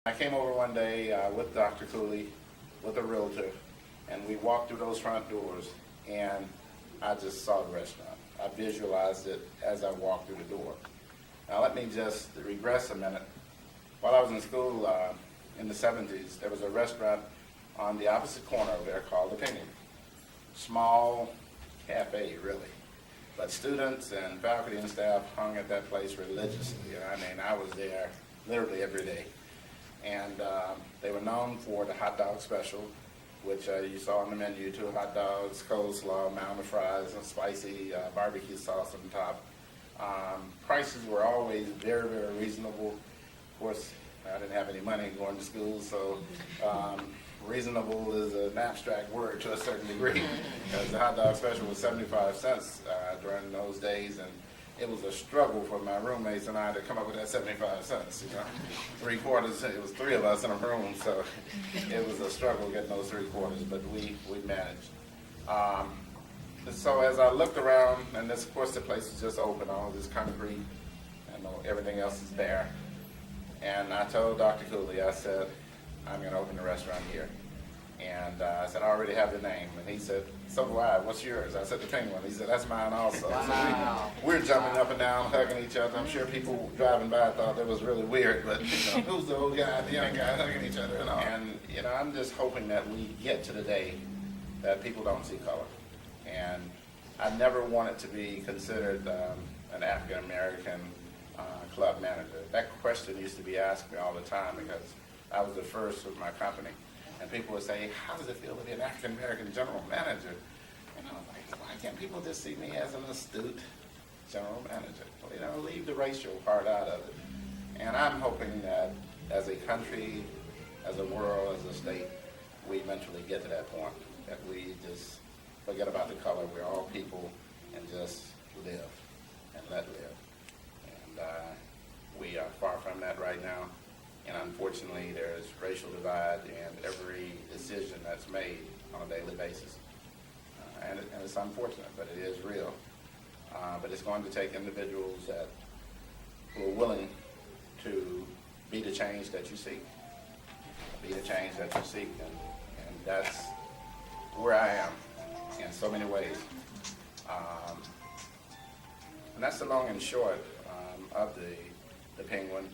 I came over one day with Dr. Cooley, with a realtor, and we walked through those front doors, and I just saw the restaurant. I visualized it as I walked through the door. Now let me just regress a minute. While I was in school in the 70s, there was a restaurant on the opposite corner over there called the Penguin. Small cafe, really. But students and faculty and staff hung at that place religiously. I mean, I was there literally every day. And they were known for the hot dog special, which you saw on the menu too: hot dogs, coleslaw, mound of fries, and spicy barbecue sauce on top. Prices were always very, very reasonable. Of course, I didn't have any money going to school, so reasonable is an abstract word to a certain degree, because the hot dog special was 75 cents during those days, and it was a struggle for my roommates and I to come up with that 75 cents. You know, 3/4. It was three of us in a room, so it was a struggle getting those 3/4. But we managed. So as I looked around, and this, of course, the place is just open, all this concrete, and everything else is there. And I told Dr. Cooley, I said, I'm going to open a restaurant here. And I said, I already have the name. And he said, so do I. What's yours? I said, the Penguin. He said, that's mine also. Wow. So we're jumping up and down, hugging each other. I'm sure people driving by thought that was really weird, but who's the old guy, the young guy hugging each other and all. And I'm just hoping that we get to the day that people don't see color. And I never wanted to be considered an African American club manager. That question used to be asked me all the time because I was the first with my company. And people would say, how does it feel to be an African American general manager? And I was like, why can't people just see me as an astute general manager? Leave the racial part out of it. And I'm hoping that as a country, as a world, as a state, we eventually get to that point, that we just forget about the color. We're all people and just live and let live. And we are far from that right now. And unfortunately, there's racial divide in every decision that's made on a daily basis. And it's unfortunate, but it is real. But it's going to take individuals who are willing to be the change that you seek. Be the change that you seek. And that's where I am in so many ways. And that's the long and short of the Penguin.